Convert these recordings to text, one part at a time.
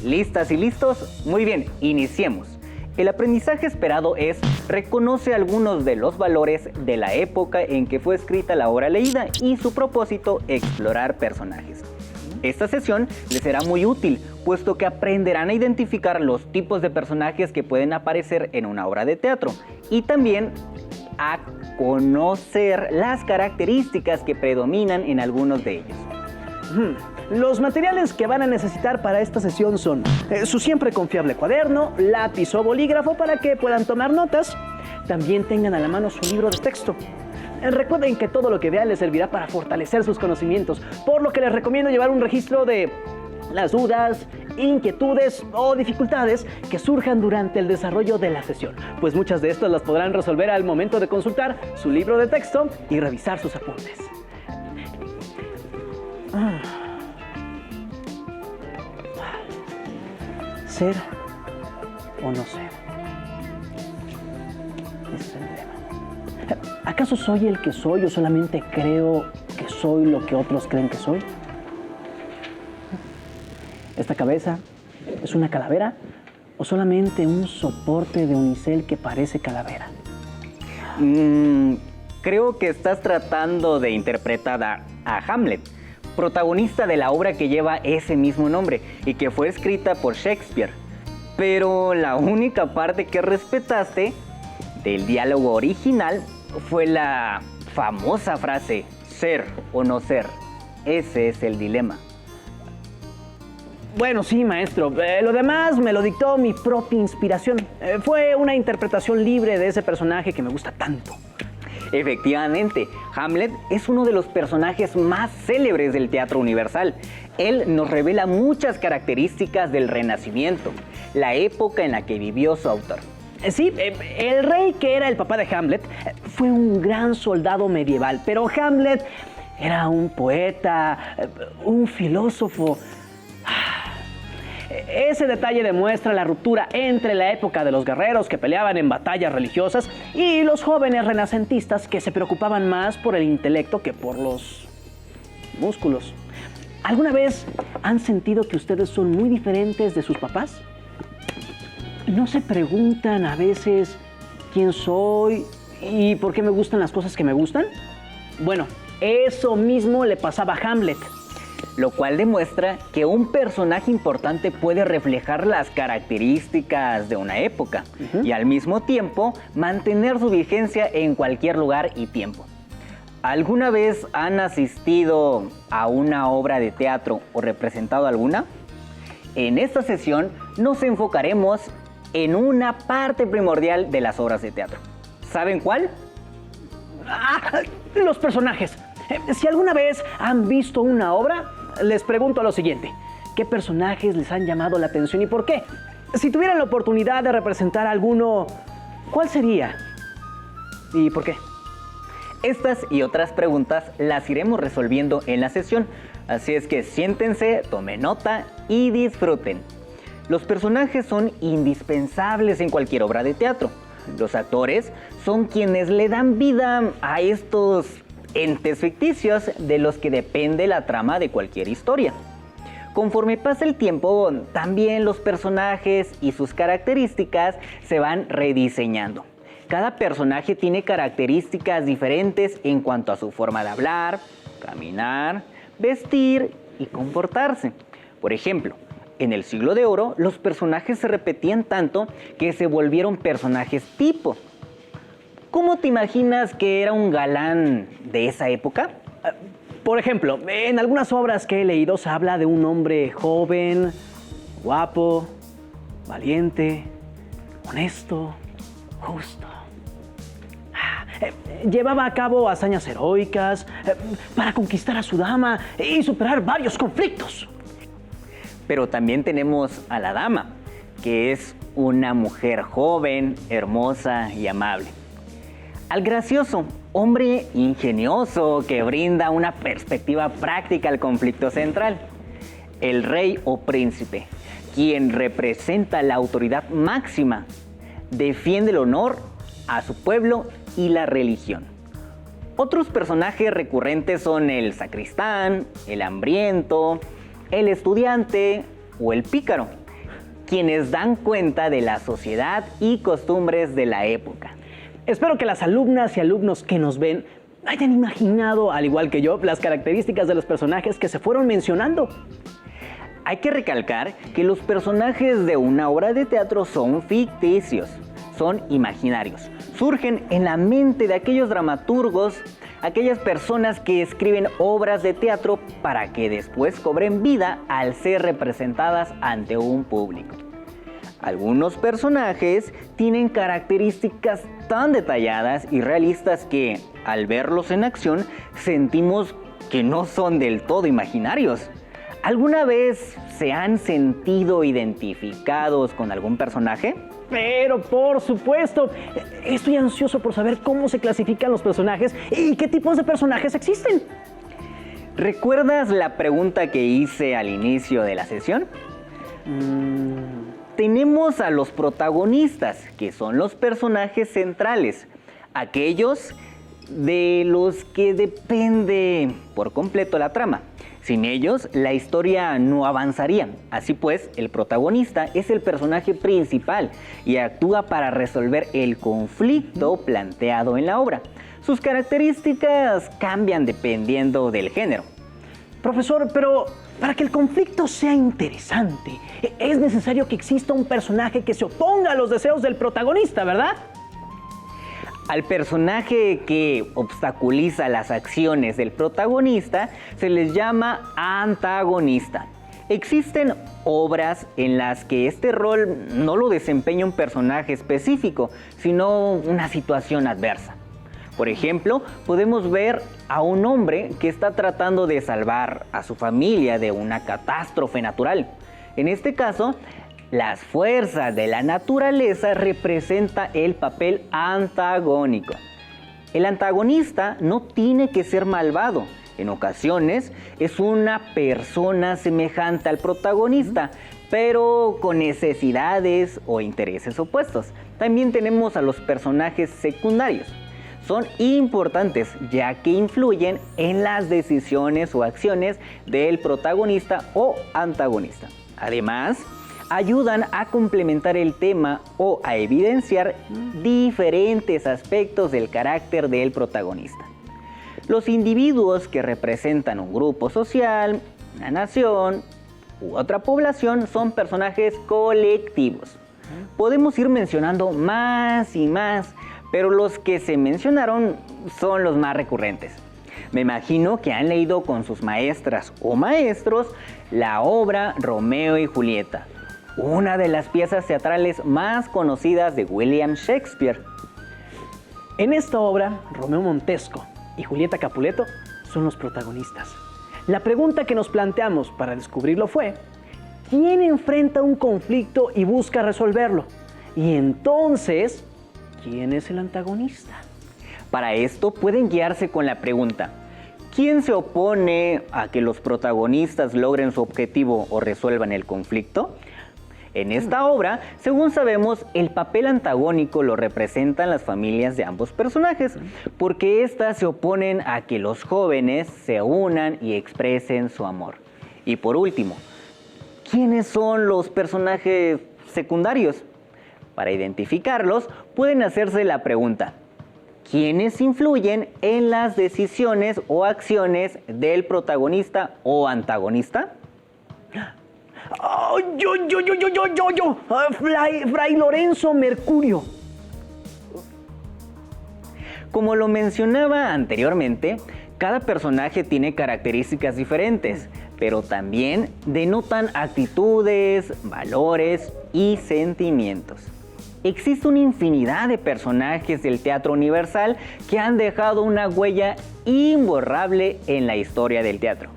¿Listas y listos? Muy bien, iniciemos. El aprendizaje esperado es: reconoce algunos de los valores de la época en que fue escrita la obra leída y su propósito, explorar personajes. Esta sesión les será muy útil, puesto que aprenderán a identificar los tipos de personajes que pueden aparecer en una obra de teatro y también a conocer las características que predominan en algunos de ellos. Los materiales que van a necesitar para esta sesión son su siempre confiable cuaderno, lápiz o bolígrafo para que puedan tomar notas. También tengan a la mano su libro de texto. Recuerden que todo lo que vean les servirá para fortalecer sus conocimientos, por lo que les recomiendo llevar un registro de las dudas, inquietudes o dificultades que surjan durante el desarrollo de la sesión, pues muchas de estas las podrán resolver al momento de consultar su libro de texto y revisar sus apuntes. ¿Ser o no ser? Ese es el dilema. ¿Acaso soy el que soy o solamente creo que soy lo que otros creen que soy? ¿Esta cabeza es una calavera o solamente un soporte de unicel que parece calavera? Creo que estás tratando de interpretar a Hamlet, protagonista de la obra que lleva ese mismo nombre y que fue escrita por Shakespeare. Pero la única parte que respetaste del diálogo original fue la famosa frase: ser o no ser. Ese es el dilema. Bueno, sí, maestro. Lo demás me lo dictó mi propia inspiración. Fue una interpretación libre de ese personaje que me gusta tanto. Efectivamente, Hamlet es uno de los personajes más célebres del teatro universal. Él nos revela muchas características del Renacimiento, la época en la que vivió su autor. Sí, el rey, que era el papá de Hamlet, fue un gran soldado medieval, pero Hamlet era un poeta, un filósofo. Ese detalle demuestra la ruptura entre la época de los guerreros que peleaban en batallas religiosas y los jóvenes renacentistas que se preocupaban más por el intelecto que por los músculos. ¿Alguna vez han sentido que ustedes son muy diferentes de sus papás? ¿No se preguntan a veces quién soy y por qué me gustan las cosas que me gustan? Bueno, eso mismo le pasaba a Hamlet. Lo cual demuestra que un personaje importante puede reflejar las características de una época y al mismo tiempo mantener su vigencia en cualquier lugar y tiempo. ¿Alguna vez han asistido a una obra de teatro o representado alguna? En esta sesión nos enfocaremos en una parte primordial de las obras de teatro. ¿Saben cuál? Los personajes. Si alguna vez han visto una obra, les pregunto lo siguiente: ¿qué personajes les han llamado la atención y por qué? Si tuvieran la oportunidad de representar a alguno, ¿cuál sería? ¿Y por qué? Estas y otras preguntas las iremos resolviendo en la sesión, así es que siéntense, tomen nota y disfruten. Los personajes son indispensables en cualquier obra de teatro. Los actores son quienes le dan vida a estos entes ficticios de los que depende la trama de cualquier historia. Conforme pasa el tiempo, también los personajes y sus características se van rediseñando. Cada personaje tiene características diferentes en cuanto a su forma de hablar, caminar, vestir y comportarse. Por ejemplo, en el Siglo de Oro, los personajes se repetían tanto que se volvieron personajes tipo. ¿Cómo te imaginas que era un galán de esa época? Por ejemplo, en algunas obras que he leído se habla de un hombre joven, guapo, valiente, honesto, justo. Llevaba a cabo hazañas heroicas para conquistar a su dama y superar varios conflictos. Pero también tenemos a la dama, que es una mujer joven, hermosa y amable. Al gracioso, hombre ingenioso que brinda una perspectiva práctica al conflicto central. El rey o príncipe, quien representa la autoridad máxima, defiende el honor a su pueblo y la religión. Otros personajes recurrentes son el sacristán, el hambriento, el estudiante o el pícaro. quienes dan cuenta de la sociedad y costumbres de la época. Espero que las alumnas y alumnos que nos ven hayan imaginado, al igual que yo, las características de los personajes que se fueron mencionando. Hay que recalcar que los personajes de una obra de teatro son ficticios, son imaginarios. Surgen en la mente de aquellos dramaturgos, aquellas personas que escriben obras de teatro para que después cobren vida al ser representadas ante un público. Algunos personajes tienen características tan detalladas y realistas que, al verlos en acción, sentimos que no son del todo imaginarios. ¿Alguna vez se han sentido identificados con algún personaje? Pero por supuesto, estoy ansioso por saber cómo se clasifican los personajes y qué tipos de personajes existen. ¿Recuerdas la pregunta que hice al inicio de la sesión? Tenemos a los protagonistas, que son los personajes centrales, aquellos de los que depende por completo la trama. Sin ellos, la historia no avanzaría. Así pues, el protagonista es el personaje principal y actúa para resolver el conflicto planteado en la obra. Sus características cambian dependiendo del género. Profesor, pero para que el conflicto sea interesante, es necesario que exista un personaje que se oponga a los deseos del protagonista, ¿verdad? Al personaje que obstaculiza las acciones del protagonista se les llama antagonista. Existen obras en las que este rol no lo desempeña un personaje específico, sino una situación adversa. Por ejemplo, podemos ver a un hombre que está tratando de salvar a su familia de una catástrofe natural. En este caso, las fuerzas de la naturaleza representan el papel antagónico. El antagonista no tiene que ser malvado. En ocasiones es una persona semejante al protagonista, pero con necesidades o intereses opuestos. También tenemos a los personajes secundarios. Son importantes ya que influyen en las decisiones o acciones del protagonista o antagonista. Además, ayudan a complementar el tema o a evidenciar diferentes aspectos del carácter del protagonista. Los individuos que representan un grupo social, una nación u otra población son personajes colectivos. Podemos ir mencionando más y más, pero los que se mencionaron son los más recurrentes. Me imagino que han leído con sus maestras o maestros la obra Romeo y Julieta, una de las piezas teatrales más conocidas de William Shakespeare. En esta obra, Romeo Montesco y Julieta Capuleto son los protagonistas. La pregunta que nos planteamos para descubrirlo fue: ¿quién enfrenta un conflicto y busca resolverlo? Y entonces, ¿quién es el antagonista? Para esto pueden guiarse con la pregunta: ¿quién se opone a que los protagonistas logren su objetivo o resuelvan el conflicto? En esta obra, según sabemos, el papel antagónico lo representan las familias de ambos personajes, porque éstas se oponen a que los jóvenes se unan y expresen su amor. Y por último, ¿quiénes son los personajes secundarios? Para identificarlos, pueden hacerse la pregunta: ¿quiénes influyen en las decisiones o acciones del protagonista o antagonista? Oh, yo. Fray Lorenzo Mercurio. Como lo mencionaba anteriormente, cada personaje tiene características diferentes, pero también denotan actitudes, valores y sentimientos. Existe una infinidad de personajes del teatro universal que han dejado una huella imborrable en la historia del teatro.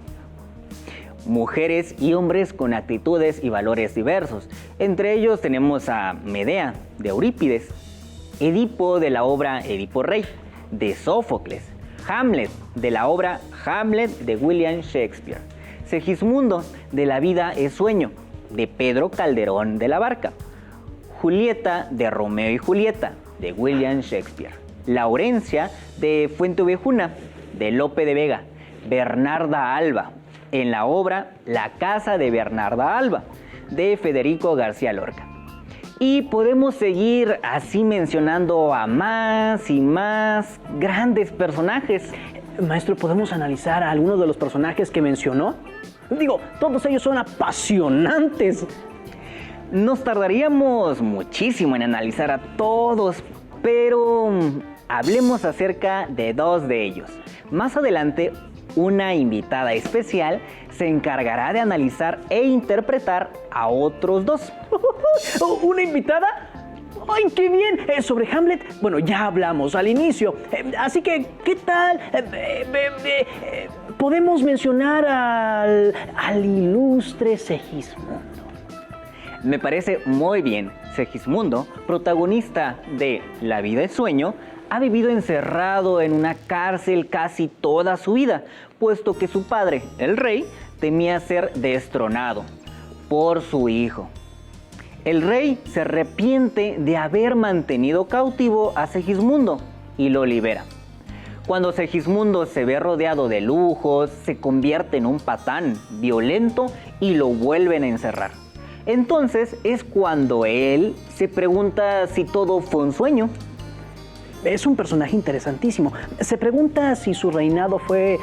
Mujeres y hombres con actitudes y valores diversos. Entre ellos tenemos a Medea, de Eurípides, Edipo, de la obra Edipo Rey, de Sófocles, Hamlet, de la obra Hamlet, de William Shakespeare, Segismundo, de La vida es sueño, de Pedro Calderón de la Barca, Julieta, de Romeo y Julieta, de William Shakespeare, Laurencia, de Fuenteovejuna, de Lope de Vega, Bernarda Alba, en la obra La casa de Bernarda Alba, de Federico García Lorca. Y podemos seguir así mencionando a más y más grandes personajes. Maestro, ¿podemos analizar a algunos de los personajes que mencionó? Digo, todos ellos son apasionantes. Nos tardaríamos muchísimo en analizar a todos, pero hablemos acerca de dos de ellos. Más adelante, una invitada especial se encargará de analizar e interpretar a otros dos. ¿Una invitada? ¡Ay, qué bien! Sobre Hamlet, bueno, ya hablamos al inicio. Así que, ¿qué tal? Podemos mencionar al ilustre Segismundo. Me parece muy bien. Segismundo, protagonista de La vida es sueño, ha vivido encerrado en una cárcel casi toda su vida, puesto que su padre, el rey, temía ser destronado por su hijo. El rey se arrepiente de haber mantenido cautivo a Segismundo y lo libera. Cuando Segismundo se ve rodeado de lujos, se convierte en un patán violento y lo vuelven a encerrar. Entonces es cuando él se pregunta si todo fue un sueño. Es un personaje interesantísimo. Se pregunta si su reinado fue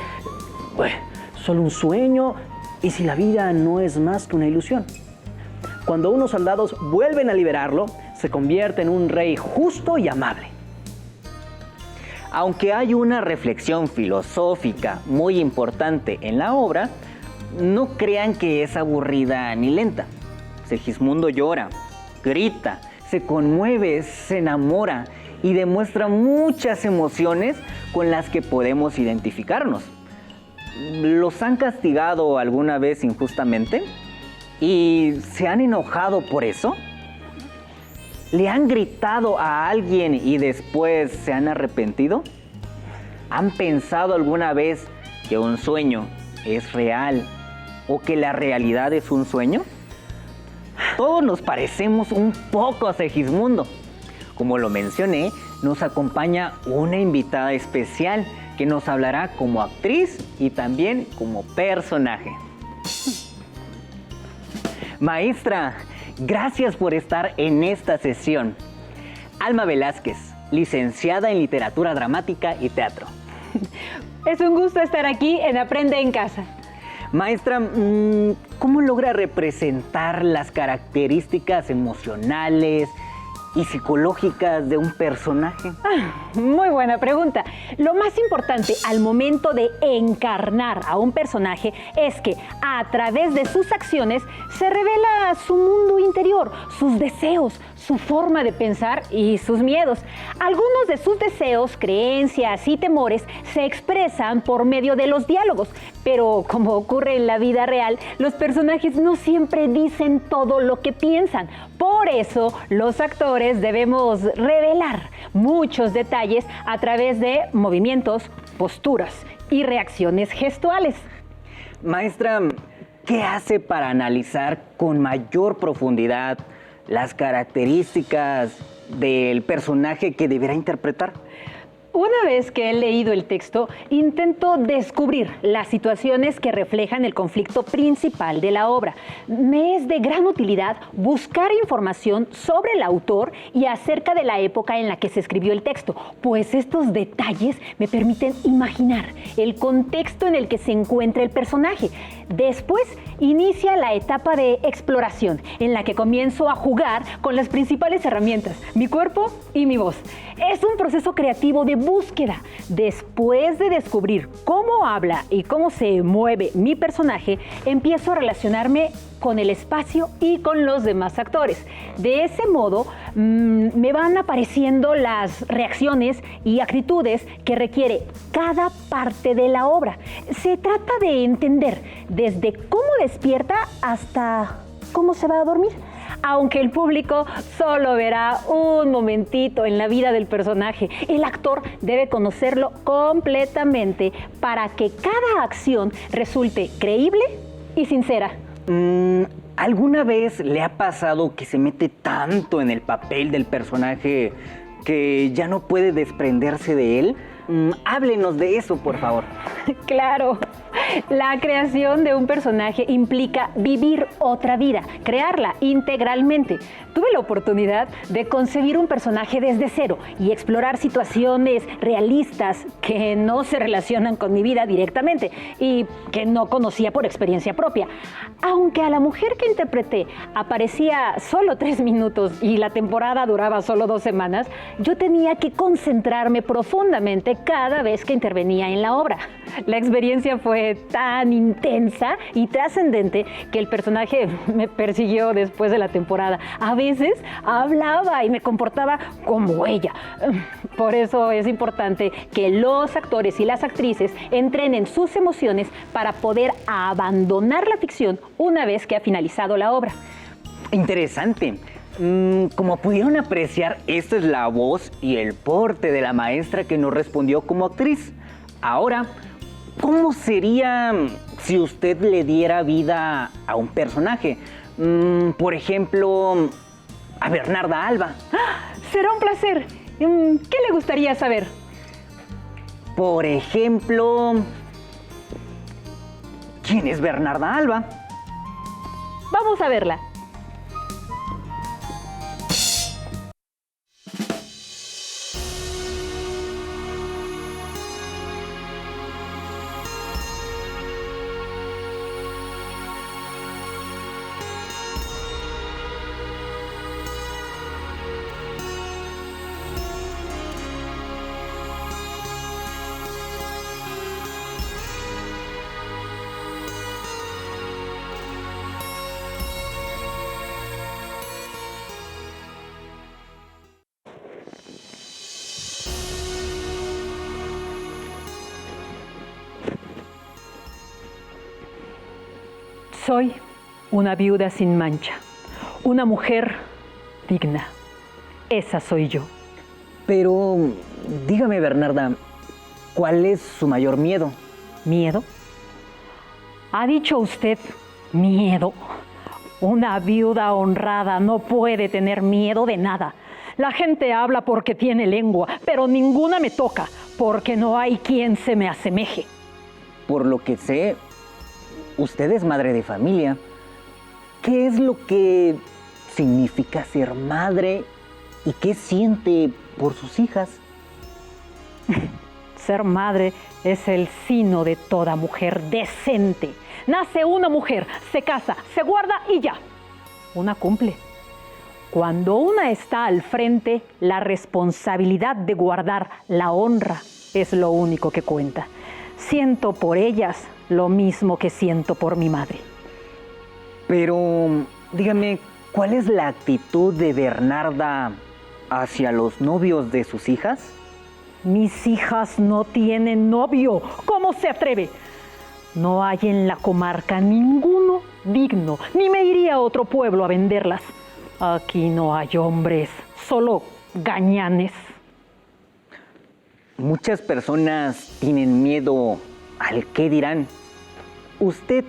solo un sueño y si la vida no es más que una ilusión. Cuando unos soldados vuelven a liberarlo, se convierte en un rey justo y amable. Aunque hay una reflexión filosófica muy importante en la obra, no crean que es aburrida ni lenta. Segismundo llora, grita, se conmueve, se enamora y demuestra muchas emociones con las que podemos identificarnos. ¿Los han castigado alguna vez injustamente? ¿Y se han enojado por eso? ¿Le han gritado a alguien y después se han arrepentido? ¿Han pensado alguna vez que un sueño es real o que la realidad es un sueño? Todos nos parecemos un poco a Segismundo. Como lo mencioné, nos acompaña una invitada especial que nos hablará como actriz y también como personaje. Maestra, gracias por estar en esta sesión. Alma Velázquez, licenciada en Literatura Dramática y Teatro. Es un gusto estar aquí en Aprende en Casa. Maestra, ¿cómo logra representar las características emocionales y psicológicas de un personaje? Muy buena pregunta. Lo más importante al momento de encarnar a un personaje es que a través de sus acciones se revela su mundo interior, sus deseos, su forma de pensar y sus miedos. Algunos de sus deseos, creencias y temores se expresan por medio de los diálogos, pero como ocurre en la vida real, los personajes no siempre dicen todo lo que piensan. Por eso, los actores debemos revelar muchos detalles a través de movimientos, posturas y reacciones gestuales. Maestra, ¿qué hace para analizar con mayor profundidad las características del personaje que deberá interpretar? Una vez que he leído el texto, intento descubrir las situaciones que reflejan el conflicto principal de la obra. Me es de gran utilidad buscar información sobre el autor y acerca de la época en la que se escribió el texto, pues estos detalles me permiten imaginar el contexto en el que se encuentra el personaje. Después inicia la etapa de exploración, en la que comienzo a jugar con las principales herramientas, mi cuerpo y mi voz. Es un proceso creativo de búsqueda. Después de descubrir cómo habla y cómo se mueve mi personaje, empiezo a relacionarme con el espacio y con los demás actores. De ese modo, me van apareciendo las reacciones y actitudes que requiere cada parte de la obra. Se trata de entender desde cómo despierta hasta cómo se va a dormir. Aunque el público solo verá un momentito en la vida del personaje, el actor debe conocerlo completamente para que cada acción resulte creíble y sincera. ¿Alguna vez le ha pasado que se mete tanto en el papel del personaje que ya no puede desprenderse de él? Háblenos de eso, por favor. Claro, la creación de un personaje implica vivir otra vida, crearla integralmente. Tuve la oportunidad de concebir un personaje desde cero y explorar situaciones realistas que no se relacionan con mi vida directamente y que no conocía por experiencia propia. Aunque a la mujer que interpreté aparecía solo 3 minutos y la temporada duraba solo 2 semanas, yo tenía que concentrarme profundamente cada vez que intervenía en la obra. La experiencia fue tan intensa y trascendente que el personaje me persiguió después de la temporada. A veces hablaba y me comportaba como ella. Por eso es importante que los actores y las actrices entrenen sus emociones para poder abandonar la ficción una vez que ha finalizado la obra. Interesante. Como pudieron apreciar, esta es la voz y el porte de la maestra que nos respondió como actriz. Ahora, ¿cómo sería si usted le diera vida a un personaje? Por ejemplo, a Bernarda Alba. Será un placer. ¿Qué le gustaría saber? Por ejemplo, ¿quién es Bernarda Alba? Vamos a verla. Soy una viuda sin mancha, una mujer digna. Esa soy yo. Pero, dígame, Bernarda, ¿cuál es su mayor miedo? ¿Miedo? ¿Ha dicho usted miedo? Una viuda honrada no puede tener miedo de nada. La gente habla porque tiene lengua, pero ninguna me toca, porque no hay quien se me asemeje. Por lo que sé, usted es madre de familia. ¿Qué es lo que significa ser madre y qué siente por sus hijas? Ser madre es el sino de toda mujer decente. Nace una mujer, se casa, se guarda y ya. Una cumple. Cuando una está al frente, la responsabilidad de guardar la honra es lo único que cuenta. Siento por ellas lo mismo que siento por mi madre. Pero, dígame, ¿cuál es la actitud de Bernarda hacia los novios de sus hijas? Mis hijas no tienen novio. ¿Cómo se atreve? No hay en la comarca ninguno digno, ni me iría a otro pueblo a venderlas. Aquí no hay hombres, solo gañanes. Muchas personas tienen miedo al qué dirán. ¿Usted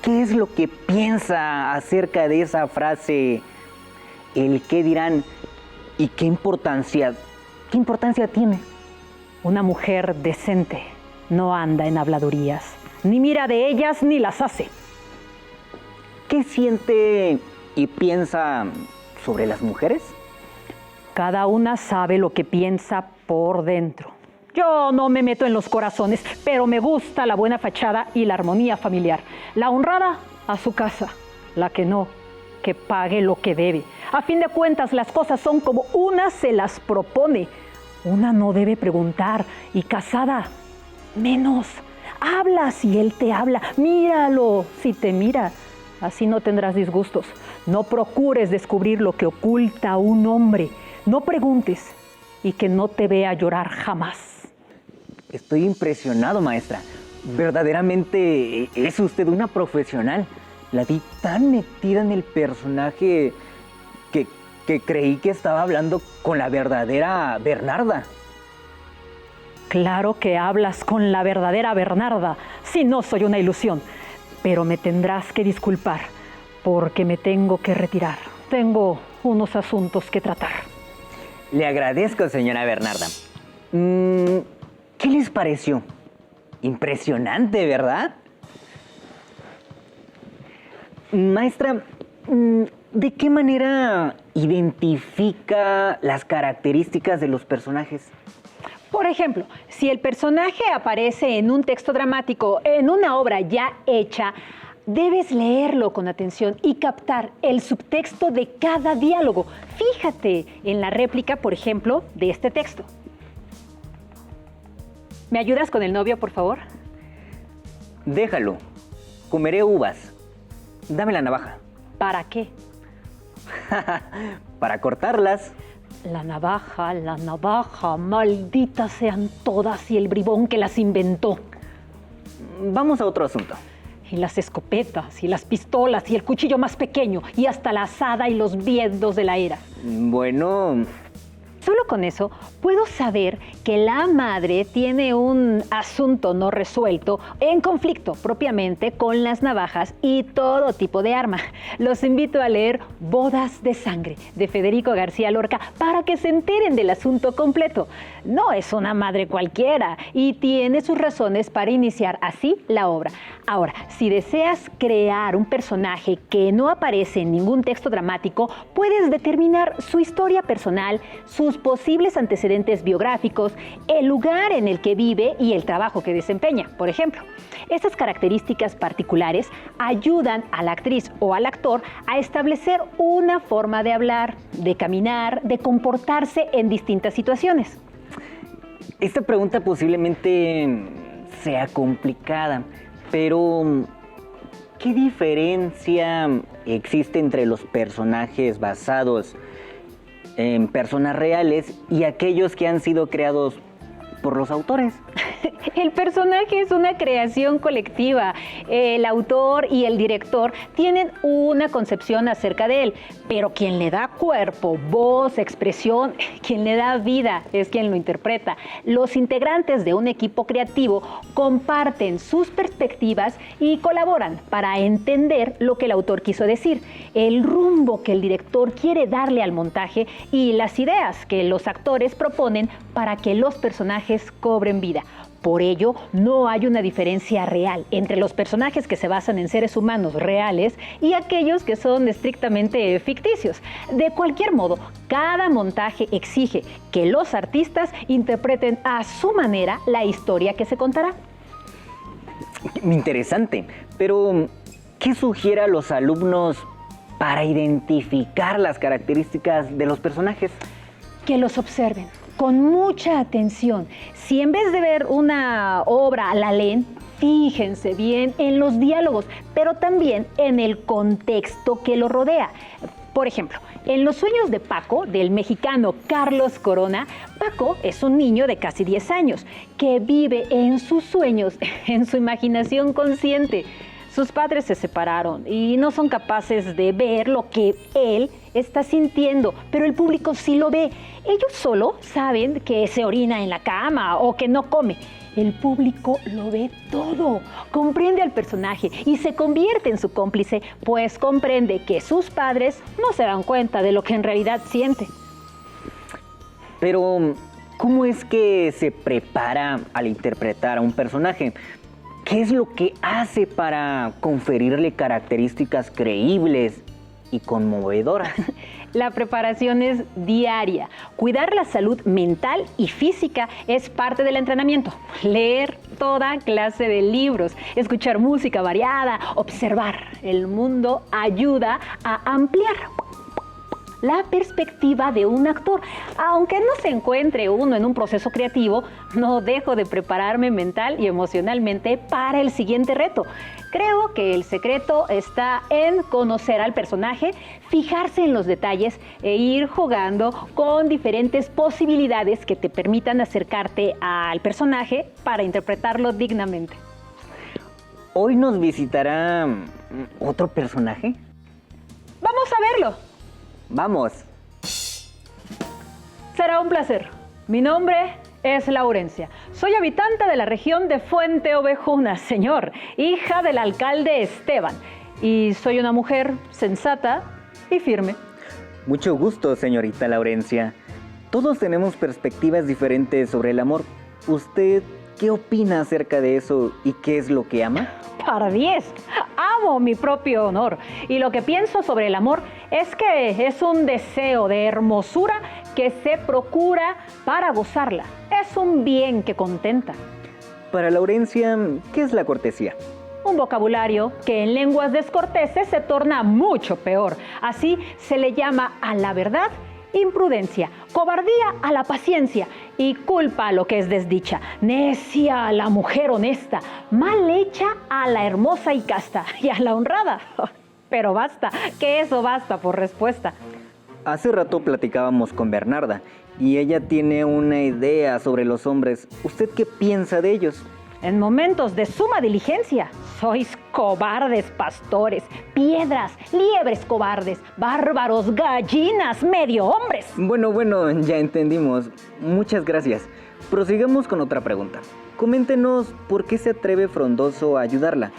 qué es lo que piensa acerca de esa frase, el qué dirán, y qué importancia tiene? Una mujer decente no anda en habladurías, ni mira de ellas ni las hace. ¿Qué siente y piensa sobre las mujeres? Cada una sabe lo que piensa por dentro. Yo no me meto en los corazones, pero me gusta la buena fachada y la armonía familiar. La honrada a su casa, la que no, que pague lo que debe. A fin de cuentas, las cosas son como una se las propone. Una no debe preguntar, y casada, menos. Habla si él te habla, míralo si te mira. Así no tendrás disgustos. No procures descubrir lo que oculta un hombre. No preguntes y que no te vea llorar jamás. Estoy impresionado, maestra. Verdaderamente es usted una profesional. La vi tan metida en el personaje que creí que estaba hablando con la verdadera Bernarda. Claro que hablas con la verdadera Bernarda, si no soy una ilusión. Pero me tendrás que disculpar, porque me tengo que retirar. Tengo unos asuntos que tratar. Le agradezco, señora Bernarda. ¿Qué les pareció? Impresionante, ¿verdad? Maestra, ¿de qué manera identifica las características de los personajes? Por ejemplo, si el personaje aparece en un texto dramático, en una obra ya hecha, debes leerlo con atención y captar el subtexto de cada diálogo. Fíjate en la réplica, por ejemplo, de este texto. ¿Me ayudas con el novio, por favor? Déjalo. Comeré uvas. Dame la navaja. ¿Para qué? Para cortarlas. La navaja, malditas sean todas y el bribón que las inventó. Vamos a otro asunto. Y las escopetas, y las pistolas, y el cuchillo más pequeño, y hasta la azada y los vientos de la era. Bueno, Solo con eso puedo saber que la madre tiene un asunto no resuelto en conflicto propiamente con las navajas y todo tipo de arma. Los invito a leer Bodas de Sangre de Federico García Lorca para que se enteren del asunto completo. No es una madre cualquiera y tiene sus razones para iniciar así la obra. Ahora, si deseas crear un personaje que no aparece en ningún texto dramático, puedes determinar su historia personal, sus posibles antecedentes biográficos, el lugar en el que vive y el trabajo que desempeña, por ejemplo. Estas características particulares ayudan a la actriz o al actor a establecer una forma de hablar, de caminar, de comportarse en distintas situaciones. esta pregunta posiblemente sea complicada, pero ¿qué diferencia existe entre los personajes basados en personas reales y aquellos que han sido creados por los autores? El personaje es una creación colectiva. El autor y el director tienen una concepción acerca de él, pero quien le da cuerpo, voz, expresión, quien le da vida es quien lo interpreta. Los integrantes de un equipo creativo comparten sus perspectivas y colaboran para entender lo que el autor quiso decir, el rumbo que el director quiere darle al montaje y las ideas que los actores proponen para que los personajes cobren vida. Por ello, no hay una diferencia real entre los personajes que se basan en seres humanos reales y aquellos que son estrictamente ficticios. De cualquier modo, cada montaje exige que los artistas interpreten a su manera la historia que se contará. Interesante, pero ¿qué sugiere a los alumnos para identificar las características de los personajes? Que los observen con mucha atención. Si en vez de ver una obra la leen, fíjense bien en los diálogos, pero también en el contexto que lo rodea. Por ejemplo, en Los sueños de Paco, del mexicano Carlos Corona, Paco es un niño de casi 10 años que vive en sus sueños, en su imaginación consciente. Sus padres se separaron y no son capaces de ver lo que él está sintiendo, pero el público sí lo ve. Ellos solo saben que se orina en la cama o que no come. El público lo ve todo, comprende al personaje y se convierte en su cómplice, pues comprende que sus padres no se dan cuenta de lo que en realidad siente. Pero, ¿cómo es que se prepara al interpretar a un personaje? ¿Qué es lo que hace para conferirle características creíbles y conmovedoras? La preparación es diaria. Cuidar la salud mental y física es parte del entrenamiento. Leer toda clase de libros, escuchar música variada, observar el mundo ayuda a ampliar la perspectiva de un actor. Aunque no se encuentre uno en un proceso creativo, no dejo de prepararme mental y emocionalmente para el siguiente reto. Creo que el secreto está en conocer al personaje, fijarse en los detalles e ir jugando con diferentes posibilidades que te permitan acercarte al personaje para interpretarlo dignamente. ¿Hoy nos visitará otro personaje? ¡Vamos a verlo! ¡Vamos! Será un placer. Mi nombre es Laurencia. Soy habitante de la región de Fuente Ovejuna, señor, hija del alcalde Esteban. Y soy una mujer sensata y firme. Mucho gusto, señorita Laurencia. Todos tenemos perspectivas diferentes sobre el amor, ¿Usted qué opina acerca de eso y qué es lo que ama? Par 10. Amo mi propio honor. Y lo que pienso sobre el amor es que es un deseo de hermosura que se procura para gozarla. Es un bien que contenta. Para Laurencia, ¿qué es la cortesía? Un vocabulario que en lenguas descorteses se torna mucho peor. Así se le llama a la verdad imprudencia, cobardía a la paciencia y culpa a lo que es desdicha, necia a la mujer honesta, mal hecha a la hermosa y casta y a la honrada. Pero basta, que eso basta por respuesta. Hace rato platicábamos con Bernarda y ella tiene una idea sobre los hombres. ¿Usted qué piensa de ellos? En momentos de suma diligencia, sois cobardes pastores, piedras, liebres cobardes, bárbaros, gallinas, medio hombres. Bueno, ya entendimos. Muchas gracias. Prosigamos con otra pregunta. Coméntenos por qué se atreve Frondoso a ayudarla,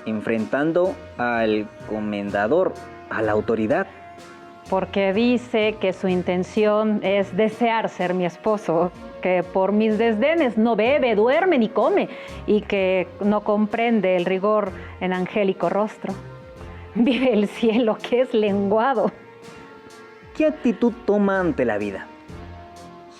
enfrentando al comendador, a la autoridad. Porque dice que su intención es desear ser mi esposo, que por mis desdenes no bebe, duerme ni come, y que no comprende el rigor en angélico rostro. Vive el cielo que es lenguado. ¿Qué actitud toma ante la vida?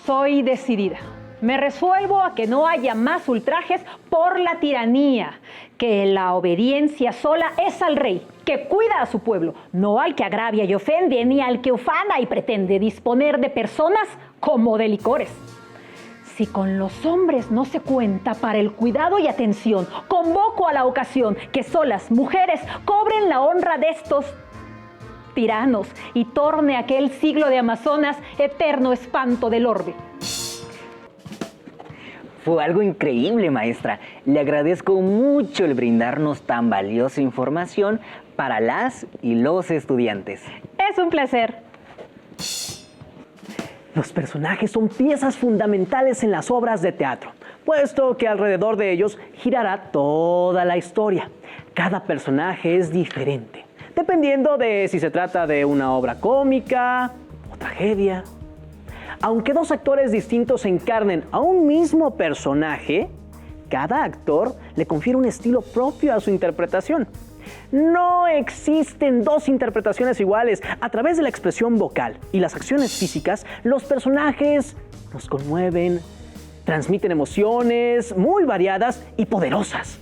Soy decidida. Me resuelvo a que no haya más ultrajes por la tiranía, que la obediencia sola es al rey, que cuida a su pueblo, no al que agravia y ofende, ni al que ufana y pretende disponer de personas como de licores. Si con los hombres no se cuenta para el cuidado y atención, convoco a la ocasión que solas mujeres cobren la honra de estos tiranos y torne aquel siglo de Amazonas eterno espanto del orbe. Fue algo increíble, maestra. Le agradezco mucho el brindarnos tan valiosa información para las y los estudiantes. Es un placer. Los personajes son piezas fundamentales en las obras de teatro, puesto que alrededor de ellos girará toda la historia. Cada personaje es diferente, dependiendo de si se trata de una obra cómica o tragedia. Aunque dos actores distintos encarnen a un mismo personaje, cada actor le confiere un estilo propio a su interpretación. No existen dos interpretaciones iguales. A través de la expresión vocal y las acciones físicas, los personajes nos conmueven, transmiten emociones muy variadas y poderosas.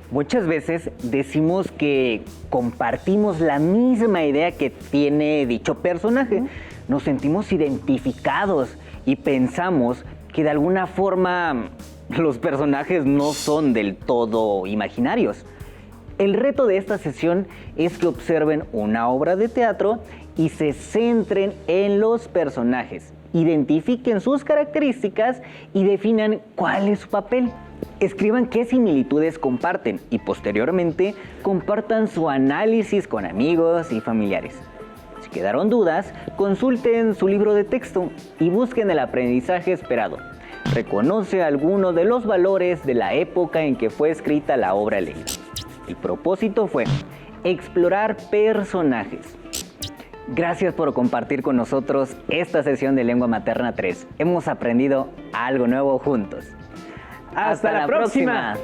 Muchas veces decimos que compartimos la misma idea que tiene dicho personaje. Nos sentimos identificados y pensamos que de alguna forma los personajes no son del todo imaginarios. El reto de esta sesión es que observen una obra de teatro y se centren en los personajes, identifiquen sus características y definan cuál es su papel. Escriban qué similitudes comparten y posteriormente compartan su análisis con amigos y familiares. Si quedaron dudas, consulten su libro de texto y busquen el aprendizaje esperado. Reconoce algunos de los valores de la época en que fue escrita la obra leída. El propósito fue explorar personajes. Gracias por compartir con nosotros esta sesión de Lengua Materna 3. Hemos aprendido algo nuevo juntos. ¡Hasta la próxima!